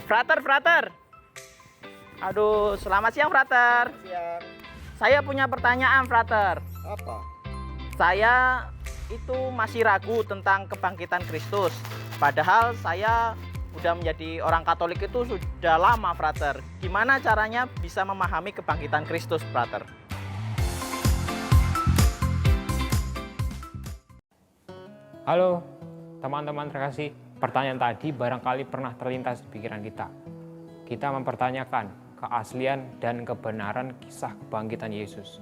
Frater, frater. Aduh, selamat siang, frater. Siang. Saya punya pertanyaan, frater. Apa? Saya itu masih ragu tentang kebangkitan Kristus. Padahal saya udah menjadi orang Katolik itu sudah lama, frater. Gimana caranya bisa memahami kebangkitan Kristus, frater? Halo teman-teman terkasih, pertanyaan tadi barangkali pernah terlintas di pikiran kita. Kita mempertanyakan keaslian dan kebenaran kisah kebangkitan Yesus.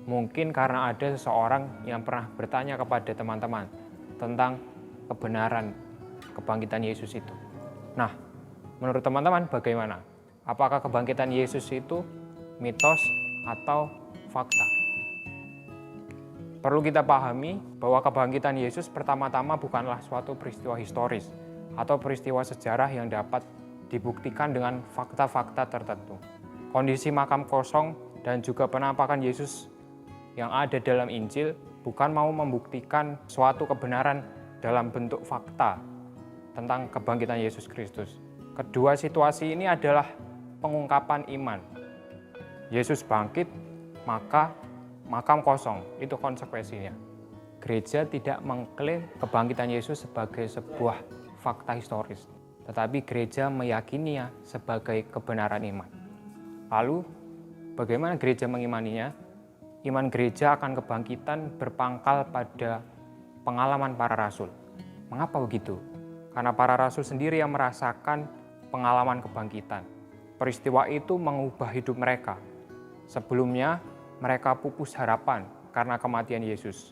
Mungkin karena ada seseorang yang pernah bertanya kepada teman-teman tentang kebenaran kebangkitan Yesus itu. Nah, menurut teman-teman bagaimana? Apakah kebangkitan Yesus itu mitos atau fakta? Perlu kita pahami bahwa kebangkitan Yesus pertama-tama bukanlah suatu peristiwa historis atau peristiwa sejarah yang dapat dibuktikan dengan fakta-fakta tertentu. Kondisi makam kosong dan juga penampakan Yesus yang ada dalam Injil bukan mau membuktikan suatu kebenaran dalam bentuk fakta tentang kebangkitan Yesus Kristus. Kedua situasi ini adalah pengungkapan iman. Yesus bangkit, maka makam kosong, itu konsekuensinya. Gereja tidak mengklaim kebangkitan Yesus sebagai sebuah fakta historis, tetapi gereja meyakininya sebagai kebenaran iman. Lalu, bagaimana gereja mengimaninya? Iman gereja akan kebangkitan berpangkal pada pengalaman para rasul. Mengapa begitu? Karena para rasul sendiri yang merasakan pengalaman kebangkitan. Peristiwa itu mengubah hidup mereka. Sebelumnya, mereka pupus harapan karena kematian Yesus.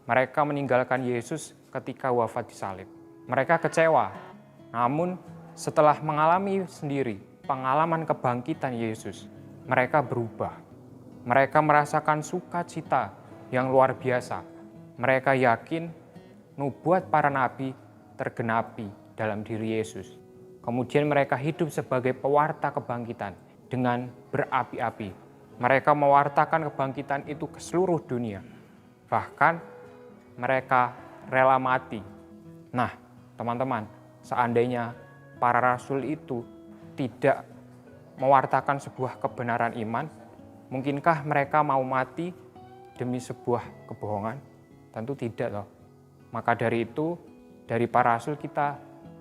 Mereka meninggalkan Yesus ketika wafat di salib. Mereka kecewa, namun setelah mengalami sendiri pengalaman kebangkitan Yesus, mereka berubah. Mereka merasakan sukacita yang luar biasa. Mereka yakin nubuat para nabi tergenapi dalam diri Yesus. Kemudian mereka hidup sebagai pewarta kebangkitan dengan berapi-api. Mereka mewartakan kebangkitan itu ke seluruh dunia. Bahkan mereka rela mati. Nah, teman-teman, seandainya para rasul itu tidak mewartakan sebuah kebenaran iman, mungkinkah mereka mau mati demi sebuah kebohongan? Tentu tidak loh. Maka dari itu, dari para rasul kita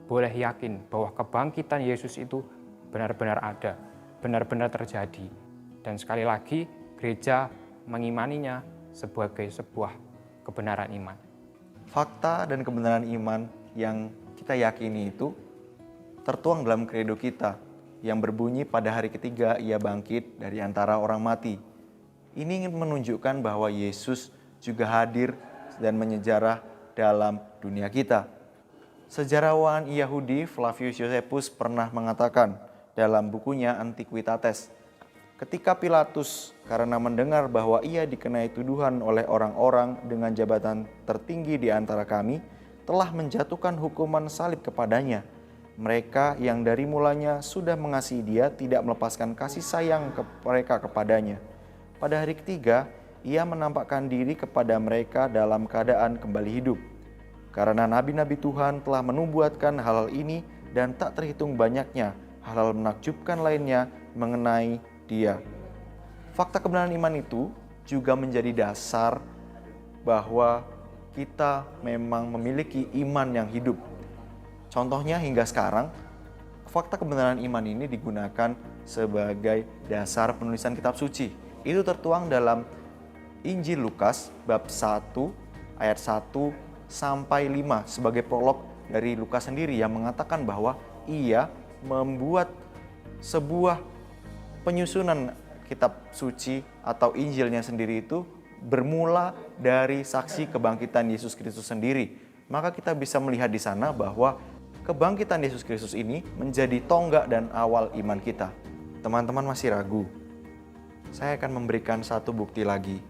boleh yakin bahwa kebangkitan Yesus itu benar-benar ada, benar-benar terjadi. Dan sekali lagi, gereja mengimaninya sebagai sebuah kebenaran iman. Fakta dan kebenaran iman yang kita yakini itu tertuang dalam kredo kita yang berbunyi pada hari ketiga ia bangkit dari antara orang mati. Ini ingin menunjukkan bahwa Yesus juga hadir dan menyejarah dalam dunia kita. Sejarawan Yahudi Flavius Josephus pernah mengatakan dalam bukunya Antiquitates, ketika Pilatus karena mendengar bahwa ia dikenai tuduhan oleh orang-orang dengan jabatan tertinggi di antara kami, telah menjatuhkan hukuman salib kepadanya. Mereka yang dari mulanya sudah mengasihi dia tidak melepaskan kasih sayang mereka kepadanya. Pada hari ketiga, ia menampakkan diri kepada mereka dalam keadaan kembali hidup. Karena nabi-nabi Tuhan telah menubuatkan hal-hal ini dan tak terhitung banyaknya hal-hal menakjubkan lainnya mengenai dia. Fakta kebenaran iman itu juga menjadi dasar bahwa kita memang memiliki iman yang hidup. Contohnya hingga sekarang, fakta kebenaran iman ini digunakan sebagai dasar penulisan kitab suci. Itu tertuang dalam Injil Lukas bab 1 ayat 1 sampai 5 sebagai prolog dari Lukas sendiri yang mengatakan bahwa ia membuat sebuah penyusunan kitab suci atau Injilnya sendiri itu bermula dari saksi kebangkitan Yesus Kristus sendiri. Maka kita bisa melihat di sana bahwa kebangkitan Yesus Kristus ini menjadi tonggak dan awal iman kita. Teman-teman masih ragu? Saya akan memberikan satu bukti lagi.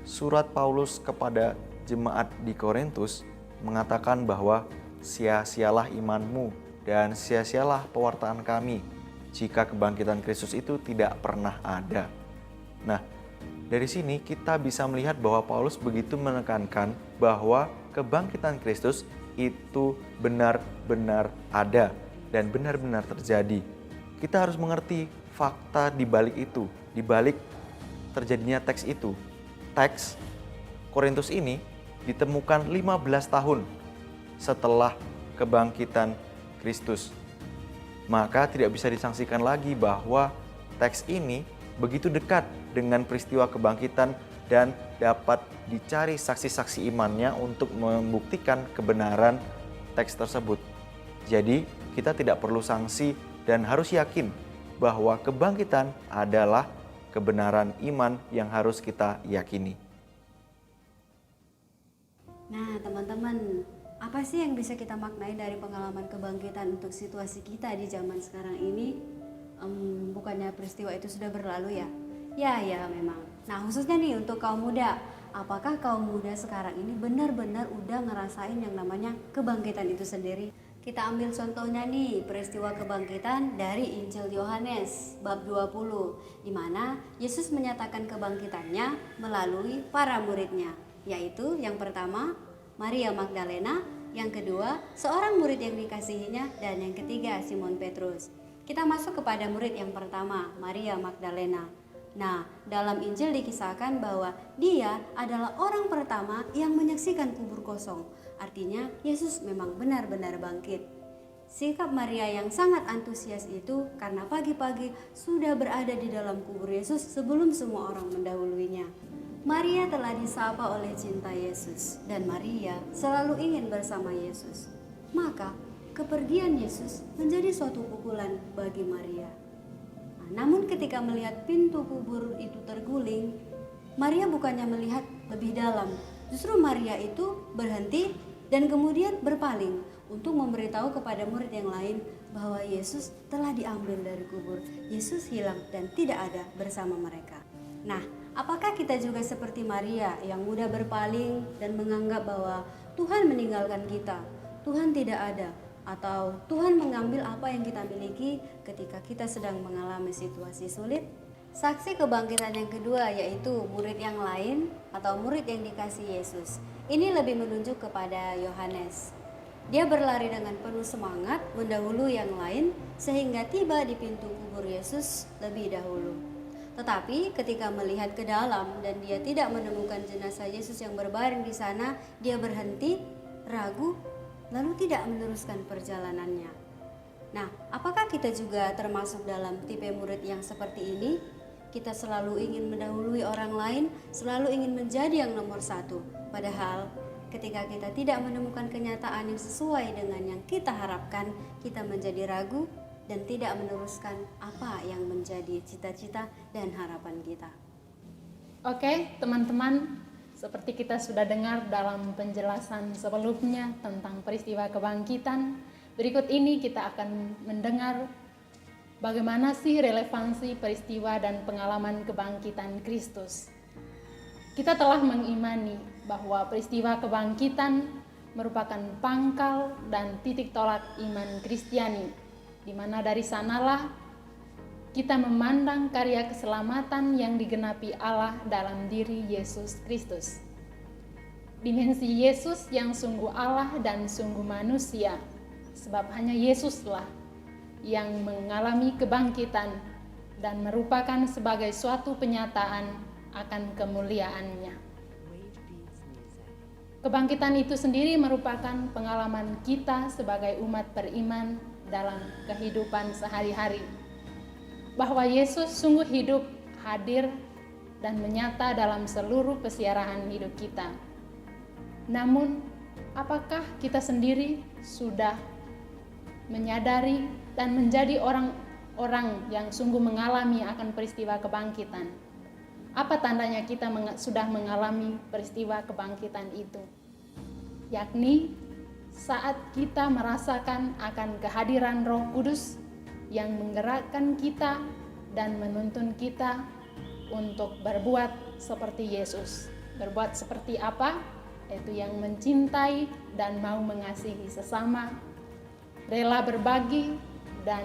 Surat Paulus kepada jemaat di Korintus mengatakan bahwa sia-sialah imanmu dan sia-sialah pewartaan kami jika kebangkitan Kristus itu tidak pernah ada. Nah, dari sini kita bisa melihat bahwa Paulus begitu menekankan bahwa kebangkitan Kristus itu benar-benar ada. dan benar-benar terjadi. Kita harus mengerti fakta di balik itu, di balik terjadinya teks itu. Teks Korintus ini ditemukan 15 tahun setelah kebangkitan Kristus. Maka tidak bisa disangsikan lagi bahwa teks ini begitu dekat dengan peristiwa kebangkitan dan dapat dicari saksi-saksi imannya untuk membuktikan kebenaran teks tersebut. Jadi, kita tidak perlu sangsi dan harus yakin bahwa kebangkitan adalah kebenaran iman yang harus kita yakini. Nah, teman-teman, apa sih yang bisa kita maknai dari pengalaman kebangkitan untuk situasi kita di zaman sekarang ini? Bukannya peristiwa itu sudah berlalu ya? Ya memang. Nah, khususnya nih untuk kaum muda, apakah kaum muda sekarang ini benar-benar udah ngerasain yang namanya kebangkitan itu sendiri? Kita ambil contohnya nih, peristiwa kebangkitan dari Injil Yohanes bab 20, di mana Yesus menyatakan kebangkitannya melalui para muridnya, yaitu yang pertama Maria Magdalena, yang kedua seorang murid yang dikasihinya, dan yang ketiga Simon Petrus. Kita masuk kepada murid yang pertama, Maria Magdalena. Nah, dalam Injil dikisahkan bahwa dia adalah orang pertama yang menyaksikan kubur kosong. Artinya, Yesus memang benar-benar bangkit. Sikap Maria yang sangat antusias itu karena pagi-pagi sudah berada di dalam kubur Yesus sebelum semua orang mendahuluinya. Maria telah disapa oleh cinta Yesus, dan Maria selalu ingin bersama Yesus. Maka, kepergian Yesus menjadi suatu pukulan bagi Maria. Namun ketika melihat pintu kubur itu terguling, Maria bukannya melihat lebih dalam. Justru Maria itu berhenti dan kemudian berpaling untuk memberitahu kepada murid yang lain bahwa Yesus telah diambil dari kubur. Yesus hilang dan tidak ada bersama mereka. Nah, apakah kita juga seperti Maria yang mudah berpaling dan menganggap bahwa Tuhan meninggalkan kita, Tuhan tidak ada, atau Tuhan mengambil apa yang kita miliki ketika kita sedang mengalami situasi sulit? Saksi kebangkitan yang kedua yaitu murid yang lain atau murid yang dikasihi Yesus. Ini lebih menunjuk kepada Yohanes. Dia berlari dengan penuh semangat mendahului yang lain sehingga tiba di pintu kubur Yesus lebih dahulu. Tetapi ketika melihat ke dalam dan dia tidak menemukan jenazah Yesus yang berbaring di sana, dia berhenti, ragu, lalu tidak meneruskan perjalanannya. Nah, apakah kita juga termasuk dalam tipe murid yang seperti ini? Kita selalu ingin mendahului orang lain, selalu ingin menjadi yang nomor satu. Padahal ketika kita tidak menemukan kenyataan yang sesuai dengan yang kita harapkan, kita menjadi ragu dan tidak meneruskan apa yang menjadi cita-cita dan harapan kita. Oke, teman-teman, seperti kita sudah dengar dalam penjelasan sebelumnya tentang peristiwa kebangkitan, berikut ini kita akan mendengar bagaimana sih relevansi peristiwa dan pengalaman kebangkitan Kristus. Kita telah mengimani bahwa peristiwa kebangkitan merupakan pangkal dan titik tolak iman Kristiani, di mana dari sanalah kita memandang karya keselamatan yang digenapi Allah dalam diri Yesus Kristus. Dimensi Yesus yang sungguh Allah dan sungguh manusia, sebab hanya Yesuslah yang mengalami kebangkitan dan merupakan sebagai suatu penyataan akan kemuliaannya. Kebangkitan itu sendiri merupakan pengalaman kita sebagai umat beriman dalam kehidupan sehari-hari, bahwa Yesus sungguh hidup, hadir, dan menyata dalam seluruh pesiarahan hidup kita. Namun, apakah kita sendiri sudah menyadari dan menjadi orang-orang yang sungguh mengalami akan peristiwa kebangkitan? Apa tandanya kita sudah mengalami peristiwa kebangkitan itu? Yakni saat kita merasakan akan kehadiran Roh Kudus yang menggerakkan kita dan menuntun kita untuk berbuat seperti Yesus. Berbuat seperti apa? Yaitu yang mencintai dan mau mengasihi sesama, rela berbagi dan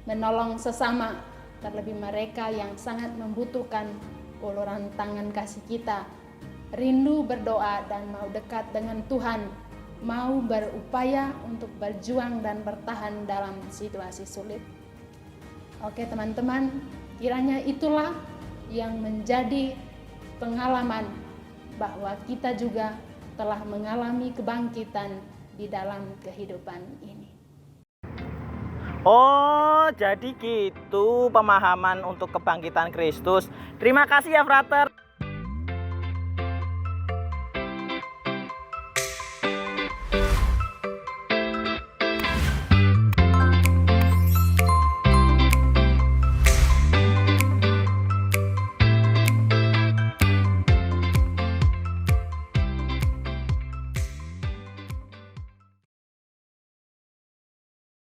menolong sesama, terlebih mereka yang sangat membutuhkan uluran tangan kasih kita, rindu berdoa dan mau dekat dengan Tuhan mau berupaya untuk berjuang dan bertahan dalam situasi sulit. Oke teman-teman, kiranya itulah yang menjadi pengalaman bahwa kita juga telah mengalami kebangkitan di dalam kehidupan ini. Oh, jadi gitu pemahaman untuk kebangkitan Kristus. Terima kasih ya, Frater.